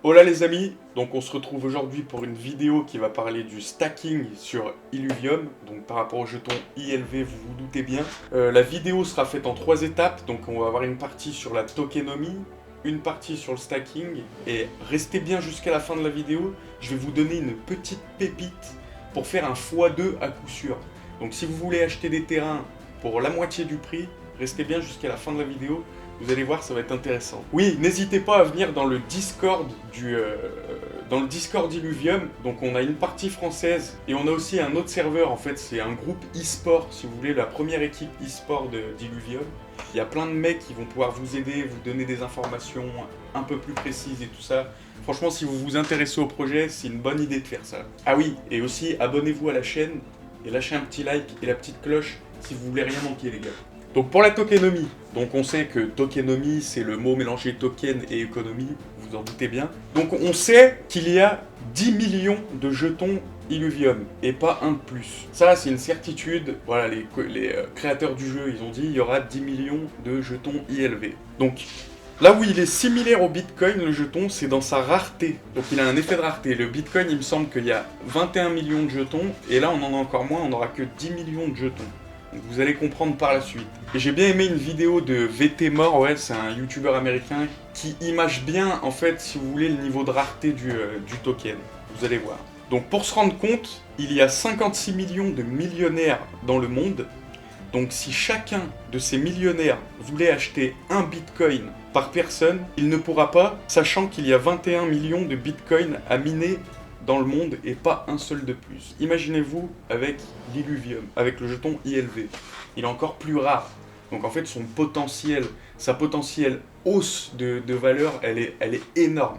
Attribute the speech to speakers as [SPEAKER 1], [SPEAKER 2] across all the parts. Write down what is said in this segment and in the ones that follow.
[SPEAKER 1] Hola les amis, donc on se retrouve aujourd'hui pour une vidéo qui va parler du stacking sur Illuvium, donc par rapport aux jetons ILV, vous vous doutez bien. La vidéo sera faite en 3 étapes, donc on va avoir une partie sur la tokenomie, une partie sur le stacking, et restez bien jusqu'à la fin de la vidéo, je vais vous donner une petite pépite pour faire un x2 à coup sûr. Donc si vous voulez acheter des terrains pour la moitié du prix, restez bien jusqu'à la fin de la vidéo. Vous allez voir, ça va être intéressant. Oui, n'hésitez pas à venir dans le Discord Illuvium. Donc on a une partie française et on a aussi un autre serveur. En fait, c'est un groupe e-sport, si vous voulez, la première équipe e-sport d'Illuvium. Il y a plein de mecs qui vont pouvoir vous aider, vous donner des informations un peu plus précises et tout ça. Franchement, si vous vous intéressez au projet, c'est une bonne idée de faire ça. Ah oui, et aussi, abonnez-vous à la chaîne et lâchez un petit like et la petite cloche si vous voulez rien manquer, les gars. Donc pour la tokenomie, donc on sait que tokenomie c'est le mot mélangé token et économie, vous en doutez bien. Donc on sait qu'il y a 10 millions de jetons Illuvium et pas un de plus. Ça c'est une certitude, voilà les créateurs du jeu ils ont dit il y aura 10 millions de jetons ILV. Donc là où il est similaire au Bitcoin, le jeton, c'est dans sa rareté. Donc il a un effet de rareté. Le Bitcoin il me semble qu'il y a 21 millions de jetons et là on en a encore moins, on n'aura que 10 millions de jetons. Vous allez comprendre par la suite. Et j'ai bien aimé une vidéo de VT Mort, ouais, c'est un youtubeur américain qui image bien, en fait, si vous voulez, le niveau de rareté du token. Vous allez voir. Donc pour se rendre compte, il y a 56 millions de millionnaires dans le monde. Donc si chacun de ces millionnaires voulait acheter un bitcoin par personne, il ne pourra pas, sachant qu'il y a 21 millions de bitcoins à miner dans le monde et pas un seul de plus. Imaginez-vous avec l'Illuvium, avec le jeton ILV. Il est encore plus rare. Donc en fait sa potentielle hausse de valeur, elle est énorme.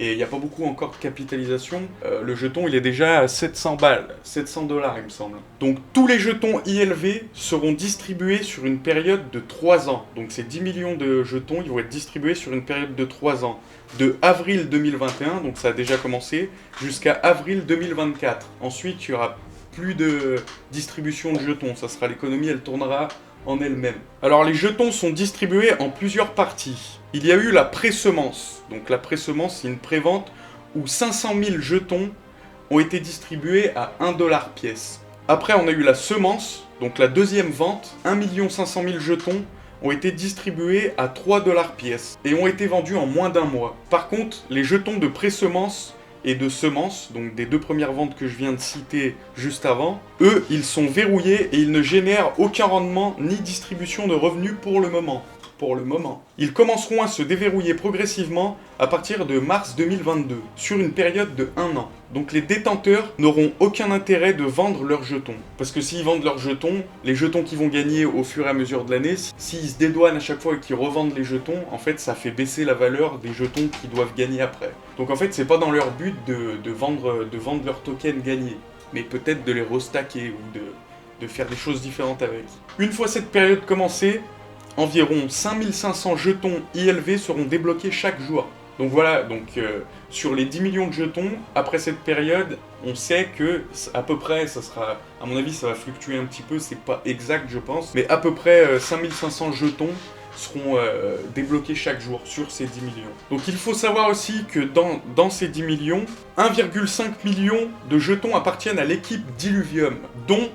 [SPEAKER 1] Et il n'y a pas beaucoup encore de capitalisation. Le jeton, il est déjà à 700 balles, 700 dollars il me semble. Donc tous les jetons ILV seront distribués sur une période de 3 ans. Donc ces 10 millions de jetons, ils vont être distribués sur une période de 3 ans. De avril 2021, donc ça a déjà commencé, jusqu'à avril 2024. Ensuite, il n'y aura plus de distribution de jetons. Ça sera l'économie, elle tournera en elle-même. Alors les jetons sont distribués en plusieurs parties. Il y a eu la pré-semence. Donc la pré-semence, c'est une prévente où 500 000 jetons ont été distribués à 1 dollar pièce. Après, on a eu la semence, donc la deuxième vente, 1 500 000 jetons ont été distribués à 3 dollars pièce et ont été vendus en moins d'un mois. Par contre, les jetons de pré-semence et de semences, donc des deux premières ventes que je viens de citer juste avant, eux, ils sont verrouillés et ils ne génèrent aucun rendement ni distribution de revenus pour le moment. Ils commenceront à se déverrouiller progressivement à partir de mars 2022, sur une période de 1 an. Donc les détenteurs n'auront aucun intérêt de vendre leurs jetons. Parce que s'ils vendent leurs jetons, les jetons qu'ils vont gagner au fur et à mesure de l'année, s'ils se dédouanent à chaque fois et qu'ils revendent les jetons, en fait ça fait baisser la valeur des jetons qu'ils doivent gagner après. Donc en fait c'est pas dans leur but de vendre leurs tokens gagnés, mais peut-être de les restacker ou de faire des choses différentes avec. Une fois cette période commencée, environ 5500 jetons ILV seront débloqués chaque jour. Donc voilà, sur les 10 millions de jetons, après cette période, on sait que à peu près, ça sera, à mon avis ça va fluctuer un petit peu, c'est pas exact je pense, mais à peu près 5500 jetons seront débloqués chaque jour sur ces 10 millions. Donc il faut savoir aussi que dans ces 10 millions, 1,5 million de jetons appartiennent à l'équipe d'Illuvium, dont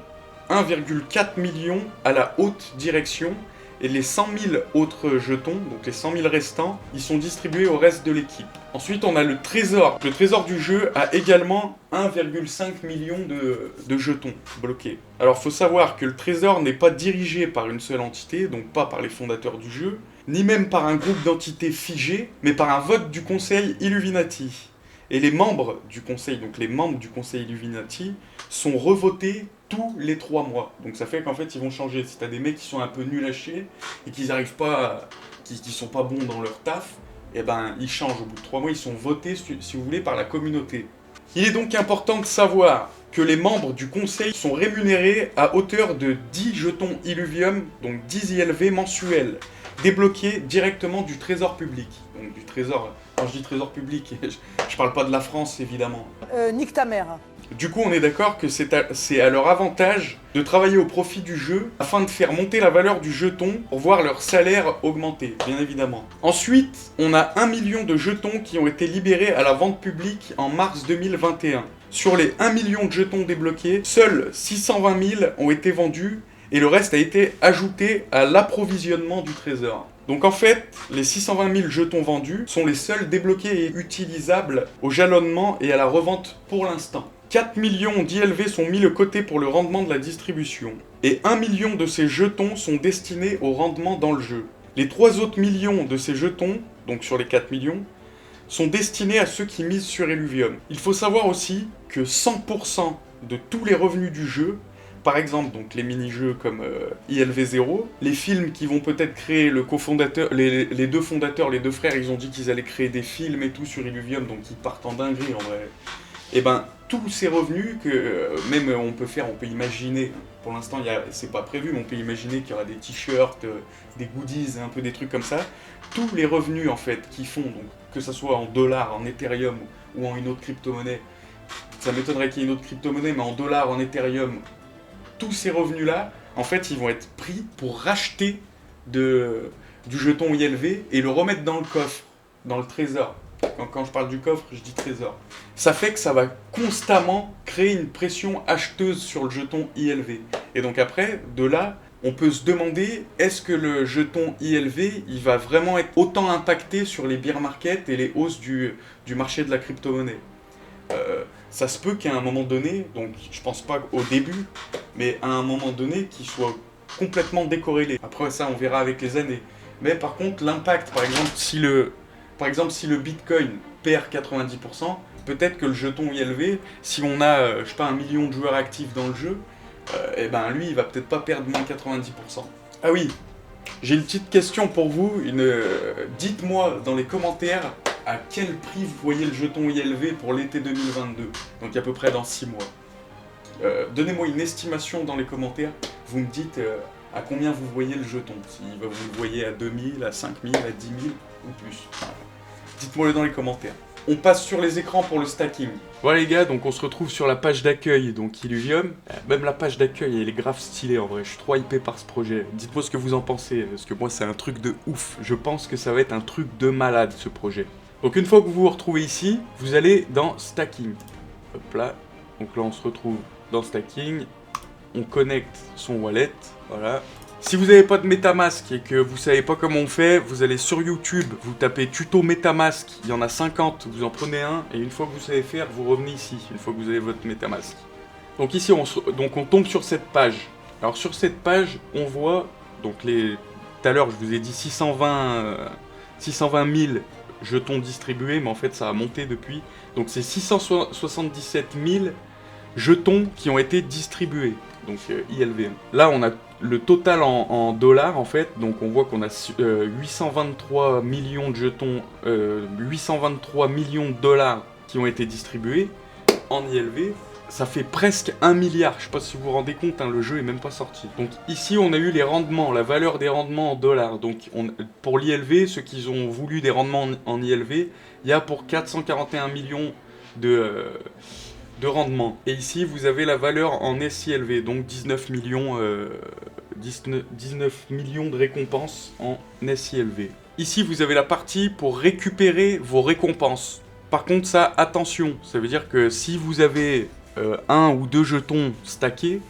[SPEAKER 1] 1,4 million à la haute direction. Et les 100 000 autres jetons, donc les 100 000 restants, ils sont distribués au reste de l'équipe. Ensuite, on a le trésor. Le trésor du jeu a également 1,5 million de jetons bloqués. Alors, il faut savoir que le trésor n'est pas dirigé par une seule entité, donc pas par les fondateurs du jeu, ni même par un groupe d'entités figées, mais par un vote du conseil Illuminati. Et les membres du conseil, donc les membres du conseil Illuminati, sont revotés tous les 3 mois. Donc ça fait qu'en fait ils vont changer. Si t'as des mecs qui sont un peu nuls à chier et qu'ils arrivent pas, qui sont pas bons dans leur taf, et ben ils changent au bout de 3 mois, ils sont votés, si vous voulez, par la communauté. Il est donc important de savoir que les membres du conseil sont rémunérés à hauteur de 10 jetons Illuvium, donc 10 ILV mensuels, débloqués directement du trésor public. Donc du trésor, quand je dis trésor public, je parle pas de la France évidemment.
[SPEAKER 2] Nique ta mère.
[SPEAKER 1] Du coup, on est d'accord que c'est à leur avantage de travailler au profit du jeu afin de faire monter la valeur du jeton pour voir leur salaire augmenter, bien évidemment. Ensuite, on a 1 million de jetons qui ont été libérés à la vente publique en mars 2021. Sur les 1 million de jetons débloqués, seuls 620 000 ont été vendus et le reste a été ajouté à l'approvisionnement du trésor. Donc en fait, les 620 000 jetons vendus sont les seuls débloqués et utilisables au jalonnement et à la revente pour l'instant. 4 millions d'ILV sont mis de côté pour le rendement de la distribution. Et 1 million de ces jetons sont destinés au rendement dans le jeu. Les 3 autres millions de ces jetons, donc sur les 4 millions, sont destinés à ceux qui misent sur Illuvium. Il faut savoir aussi que 100% de tous les revenus du jeu, par exemple donc les mini-jeux comme ILV0, les films qui vont peut-être créer le cofondateur, les deux fondateurs, les deux frères, ils ont dit qu'ils allaient créer des films et tout sur Illuvium, donc ils partent en dinguerie en vrai. Et ben tous ces revenus que même on peut imaginer, pour l'instant c'est pas prévu, mais on peut imaginer qu'il y aura des t-shirts, des goodies, un peu des trucs comme ça. Tous les revenus en fait qu'ils font, donc que ce soit en dollars, en Ethereum ou en une autre crypto-monnaie, ça m'étonnerait qu'il y ait une autre crypto-monnaie, mais en dollars, en Ethereum, tous ces revenus-là, en fait, ils vont être pris pour racheter du jeton ILV et le remettre dans le coffre, dans le trésor. Quand je parle du coffre, je dis trésor. Ça fait que ça va constamment créer une pression acheteuse sur le jeton ILV. Et donc après, de là, on peut se demander, est-ce que le jeton ILV, il va vraiment être autant impacté sur les bear markets et les hausses du marché de la crypto-monnaie? Ça se peut qu'à un moment donné, donc je pense pas au début, mais à un moment donné, qu'il soit complètement décorrélé. Après ça, on verra avec les années. Mais par contre, l'impact, par exemple, si le Bitcoin perd 90%, peut-être que le jeton ILV, si on a, je sais pas, 1 million de joueurs actifs dans le jeu, et ben lui, il va peut-être pas perdre moins 90%. Ah oui, j'ai une petite question pour vous. Dites-moi dans les commentaires à quel prix vous voyez le jeton ILV pour l'été 2022, donc à peu près dans 6 mois. Donnez-moi une estimation dans les commentaires. Vous me dites à combien vous voyez le jeton. Si vous le voyez à 2000, à 5000, à 10 000 ou plus. Dites-moi-le dans les commentaires. On passe sur les écrans pour le stacking. Voilà les gars, donc on se retrouve sur la page d'accueil, donc Illuvium. Même la page d'accueil, elle est grave stylée en vrai, je suis trop hypé par ce projet. Dites-moi ce que vous en pensez, parce que moi c'est un truc de ouf. Je pense que ça va être un truc de malade ce projet. Donc une fois que vous vous retrouvez ici, vous allez dans Stacking. Hop là, donc là on se retrouve dans Stacking. On connecte son wallet, voilà. Si vous n'avez pas de MetaMask et que vous savez pas comment on fait, vous allez sur YouTube, vous tapez tuto MetaMask, il y en a 50, vous en prenez un, et une fois que vous savez faire, vous revenez ici, une fois que vous avez votre MetaMask. Donc ici, on tombe sur cette page. Alors sur cette page, on voit, donc tout à l'heure je vous ai dit 620 000 jetons distribués, mais en fait ça a monté depuis. Donc c'est 677 000 jetons qui ont été distribués, donc ILV. Là on a le total en dollars en fait, donc on voit qu'on a 823 millions de jetons, 823 millions de dollars qui ont été distribués en ILV. Ça fait presque 1 milliard, je sais pas si vous vous rendez compte, hein, le jeu est même pas sorti. Donc ici on a eu les rendements, la valeur des rendements en dollars. Donc pour l'ILV, ceux qui ont voulu des rendements en ILV, il y a pour 441 millions de rendements. Et ici vous avez la valeur en SILV, donc 19 millions de récompenses en SILV. Ici vous avez la partie pour récupérer vos récompenses. Par contre ça, attention, ça veut dire que si vous avez 1 ou 2 jetons stackés,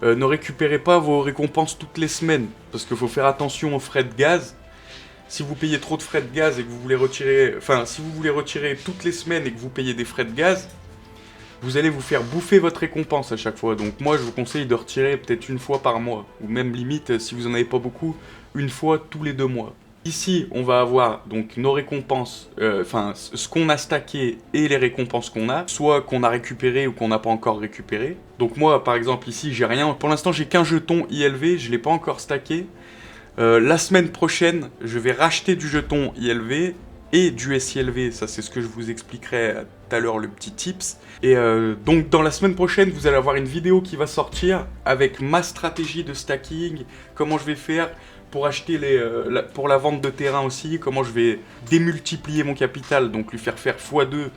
[SPEAKER 1] ne récupérez pas vos récompenses toutes les semaines, parce qu'il faut faire attention aux frais de gaz. Si vous payez trop de frais de gaz et que vous voulez retirer, si vous voulez retirer toutes les semaines et que vous payez des frais de gaz, vous allez vous faire bouffer votre récompense à chaque fois. Donc moi je vous conseille de retirer peut-être une fois par mois, ou même limite, si vous en avez pas beaucoup, une fois tous les 2 mois. Ici, on va avoir donc nos récompenses, ce qu'on a stacké et les récompenses qu'on a, soit qu'on a récupéré ou qu'on n'a pas encore récupéré. Donc moi, par exemple, ici, j'ai rien. Pour l'instant, j'ai qu'un jeton ILV, je ne l'ai pas encore stacké. La semaine prochaine, je vais racheter du jeton ILV et du SILV. Ça, c'est ce que je vous expliquerai tout à l'heure, le petit tips. Et donc, dans la semaine prochaine, vous allez avoir une vidéo qui va sortir avec ma stratégie de stacking, comment je vais faire pour acheter pour la vente de terrain aussi, comment je vais démultiplier mon capital, donc lui faire x2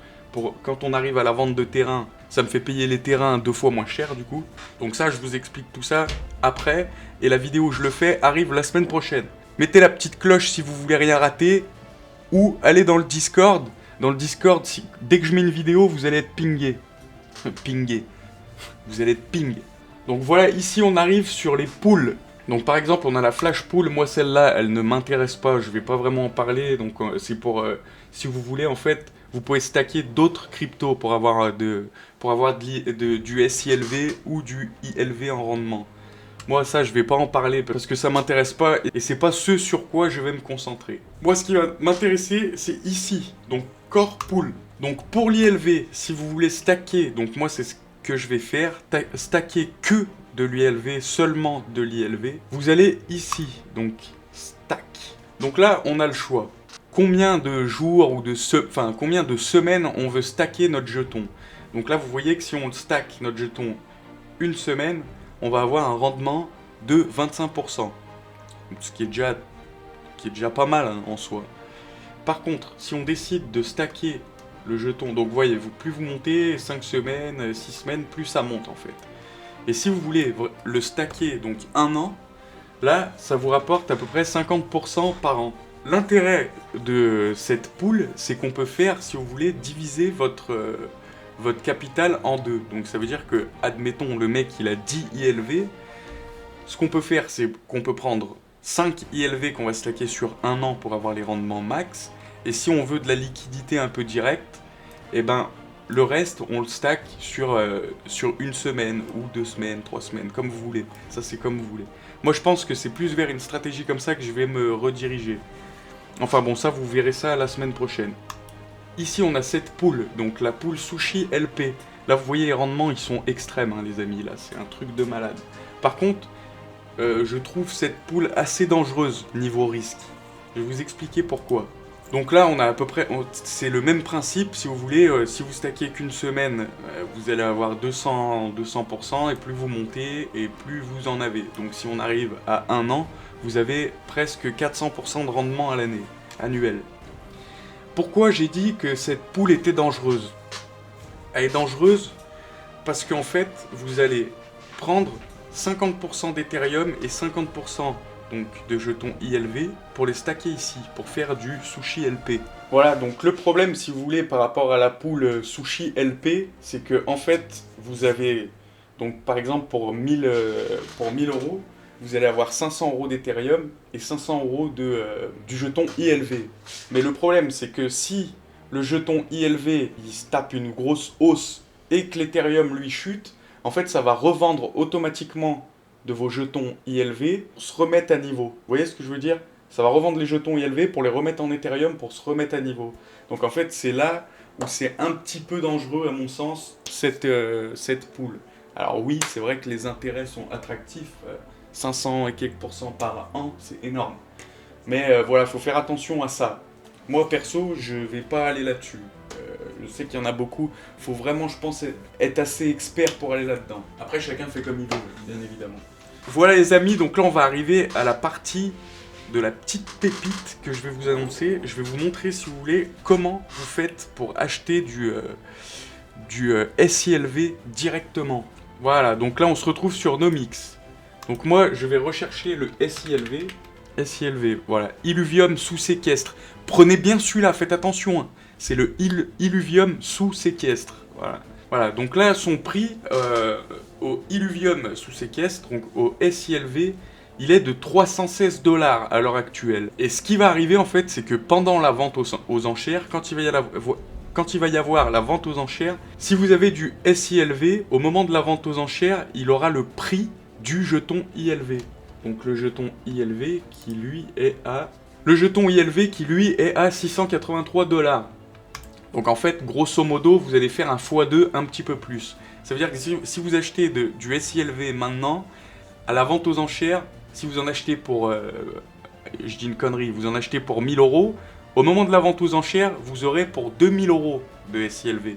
[SPEAKER 1] quand on arrive à la vente de terrain, ça me fait payer les terrains 2 fois moins cher du coup. Donc ça, je vous explique tout ça après. Et la vidéo où je le fais arrive la semaine prochaine. Mettez la petite cloche si vous voulez rien rater. Ou allez dans le Discord. Dans le Discord, dès que je mets une vidéo, vous allez être pingé. Pingé. Vous allez être ping. Donc voilà, ici on arrive sur les poules. Donc par exemple, on a la flash pool. Moi celle-là, elle ne m'intéresse pas. Je vais pas vraiment en parler. Donc c'est pour... si vous voulez, en fait, vous pouvez stacker d'autres cryptos pour avoir, du SILV ou du ILV en rendement. Moi ça je vais pas en parler parce que ça m'intéresse pas et c'est pas ce sur quoi je vais me concentrer. Moi ce qui va m'intéresser c'est ici, donc Core Pool. Donc pour l'ILV, si vous voulez stacker, donc moi c'est ce que je vais faire, stacker que de l'ILV, seulement de l'ILV, vous allez ici, donc stack. Donc là on a le choix. Combien de jours ou combien de semaines on veut stacker notre jeton. Donc là vous voyez que si on stack notre jeton une semaine, on va avoir un rendement de 25%. Ce qui est déjà pas mal hein, en soi. Par contre, si on décide de stacker le jeton, donc voyez, plus vous montez, 5 semaines, 6 semaines, plus ça monte en fait. Et si vous voulez le stacker, donc 1 an, là, ça vous rapporte à peu près 50% par an. L'intérêt de cette pool, c'est qu'on peut faire, si vous voulez, diviser votre capital en 2. Donc ça veut dire que, admettons, le mec il a 10 ILV, ce qu'on peut faire c'est qu'on peut prendre 5 ILV qu'on va stacker sur 1 an pour avoir les rendements max, et si on veut de la liquidité un peu directe, et ben le reste on le stack sur 1 semaine, ou 2 semaines, 3 semaines, comme vous voulez. Ça c'est comme vous voulez. Moi je pense que c'est plus vers une stratégie comme ça que je vais me rediriger. Enfin bon, ça vous verrez ça la semaine prochaine. Ici on a cette pool, donc la pool Sushi LP. Là vous voyez les rendements ils sont extrêmes hein, les amis, là c'est un truc de malade. Par contre, je trouve cette pool assez dangereuse niveau risque. Je vais vous expliquer pourquoi. Donc là on a à peu près, c'est le même principe si vous voulez, si vous stackez qu'une semaine, vous allez avoir 200% et plus vous montez et plus vous en avez. Donc si on arrive à 1 an, vous avez presque 400% de rendement à l'année, annuel. Pourquoi j'ai dit que cette pool était dangereuse? Elle est dangereuse parce qu'en fait, vous allez prendre 50% d'Ethereum et 50% donc, de jetons ILV pour les stacker ici, pour faire du Sushi LP. Voilà, donc le problème, si vous voulez, par rapport à la pool Sushi LP, c'est que en fait, vous avez, donc par exemple pour 1000 euros, vous allez avoir 500 euros d'Ethereum et 500 euros du jeton ILV. Mais le problème, c'est que si le jeton ILV il se tape une grosse hausse et que l'Ethereum lui chute, en fait, ça va revendre automatiquement de vos jetons ILV pour se remettre à niveau. Vous voyez ce que je veux dire? Ça va revendre les jetons ILV pour les remettre en Ethereum pour se remettre à niveau. Donc en fait, c'est là où c'est un petit peu dangereux, à mon sens, cette pool. Alors oui, c'est vrai que les intérêts sont attractifs. 500 et quelques pourcents par an, c'est énorme. Mais voilà, il faut faire attention à ça. Moi, perso, je vais pas aller là-dessus. Je sais qu'il y en a beaucoup. Il faut vraiment, je pense, être assez expert pour aller là-dedans. Après, chacun fait comme il veut, bien évidemment. Voilà les amis, donc là, on va arriver à la partie de la petite pépite que je vais vous annoncer. Je vais vous montrer, si vous voulez, comment vous faites pour acheter du SILV directement. Voilà, donc là, on se retrouve sur Nomix. Donc moi, je vais rechercher le SILV. SILV, voilà. Illuvium sous séquestre. Prenez bien celui-là, faites attention. Hein. C'est le Illuvium sous séquestre. Voilà. Voilà, donc là, son prix au Illuvium sous séquestre, donc au SILV, il est de 316 $ à l'heure actuelle. Et ce qui va arriver, en fait, c'est que pendant la vente aux enchères, quand il va y avoir la vente aux enchères, si vous avez du SILV, au moment de la vente aux enchères, il aura le prix du jeton ILV. Donc le jeton ILV qui lui est à 683 $. Donc en fait, grosso modo, vous allez faire un x2 un petit peu plus. Ça veut dire que si vous achetez du SILV maintenant, à la vente aux enchères, si vous en achetez pour, je dis une connerie, vous en achetez pour 1000 €, au moment de la vente aux enchères, vous aurez pour 2000 € de SILV.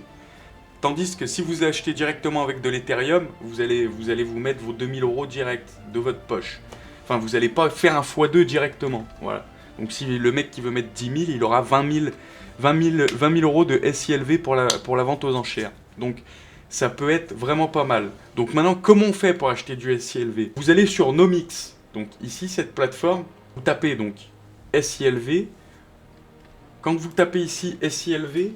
[SPEAKER 1] Tandis que si vous achetez directement avec de l'Ethereum, vous allez vous mettre vos 2000 € direct de votre poche. Enfin, vous n'allez pas faire un x2 directement. Voilà. Donc si le mec qui veut mettre 10 000, il aura 20 20 000 euros de SILV pour la vente aux enchères. Donc ça peut être vraiment pas mal. Donc maintenant, comment on fait pour acheter du SILV? Vous allez sur Nomics. Donc ici, cette plateforme, vous tapez donc SILV. Quand vous tapez ici SILV,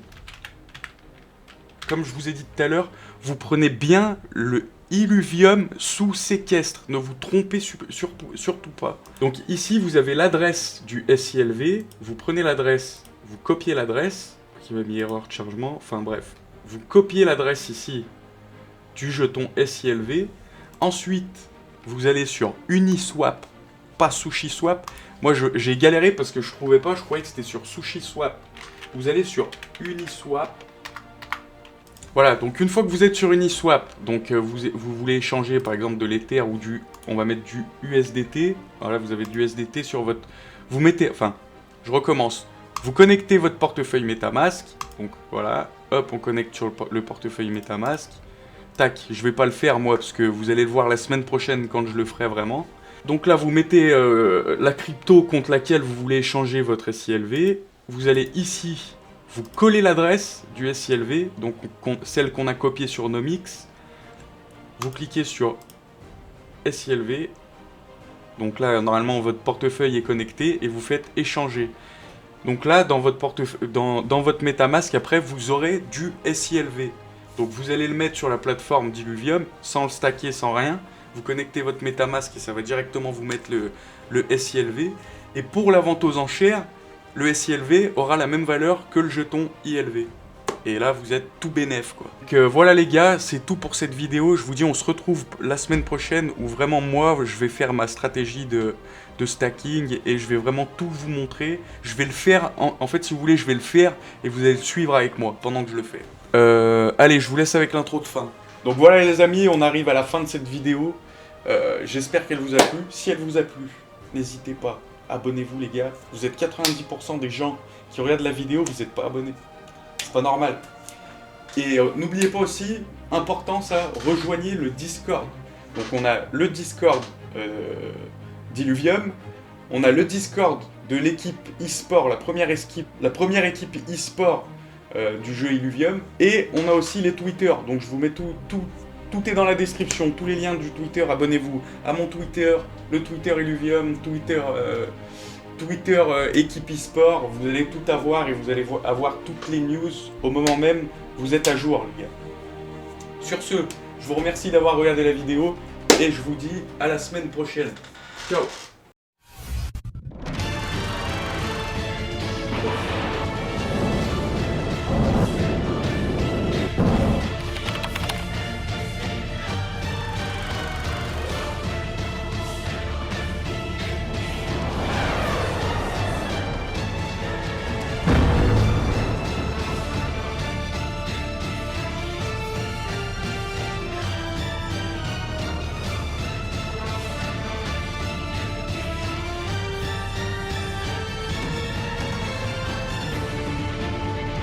[SPEAKER 1] comme je vous ai dit tout à l'heure, vous prenez bien le Illuvium sous séquestre. Ne vous trompez surtout pas. Donc ici, vous avez l'adresse du SILV. Vous prenez l'adresse, vous copiez l'adresse, qui m'a mis erreur de chargement, enfin bref. Vous copiez l'adresse ici du jeton SILV. Ensuite, vous allez sur Uniswap, pas SushiSwap. Moi, j'ai galéré parce que je trouvais pas, je croyais que c'était sur SushiSwap. Vous allez sur Uniswap. Voilà, donc une fois que vous êtes sur Uniswap, donc vous voulez échanger par exemple de l'Ether ou on va mettre du USDT. Voilà, vous avez du USDT sur votre... Vous mettez, enfin, je recommence. Vous connectez votre portefeuille MetaMask. Donc voilà, hop, on connecte sur le portefeuille MetaMask. Tac, je vais pas le faire moi parce que vous allez le voir la semaine prochaine quand je le ferai vraiment. Donc là, vous mettez la crypto contre laquelle vous voulez échanger votre SILV. Vous allez ici, vous collez l'adresse du SILV, donc celle qu'on a copiée sur Nomics. Vous cliquez sur SILV. Donc là, normalement, votre portefeuille est connecté et vous faites échanger. Donc là, dans votre MetaMask, après, vous aurez du SILV. Donc vous allez le mettre sur la plateforme d'Illuvium, sans le stacker, sans rien. Vous connectez votre MetaMask et ça va directement vous mettre le SILV. Et pour la vente aux enchères, le SILV aura la même valeur que le jeton ILV. Et là, vous êtes tout bénef, quoi. Donc voilà les gars, c'est tout pour cette vidéo. Je vous dis, on se retrouve la semaine prochaine où vraiment moi, je vais faire ma stratégie de stacking et je vais vraiment tout vous montrer. Je vais le faire, en fait, si vous voulez, je vais le faire et vous allez le suivre avec moi pendant que je le fais. Allez, je vous laisse avec l'intro de fin. Donc voilà les amis, on arrive à la fin de cette vidéo. J'espère qu'elle vous a plu. Si elle vous a plu, n'hésitez pas, abonnez-vous les gars. Vous êtes 90% des gens qui regardent la vidéo, vous n'êtes pas abonnés. C'est pas normal. Et n'oubliez pas aussi, important ça, rejoignez le Discord. Donc on a le Discord d'Illuvium, on a le Discord de l'équipe e-sport, la première équipe e-sport du jeu Illuvium, et on a aussi les Twitter. Donc je vous mets tout est dans la description, tous les liens du Twitter. Abonnez-vous à mon Twitter, le Twitter Illuvium, Twitter équipe e-sport. Vous allez tout avoir et vous allez avoir toutes les news au moment même. Vous êtes à jour les gars. Sur ce, je vous remercie d'avoir regardé la vidéo et je vous dis à la semaine prochaine. Ciao.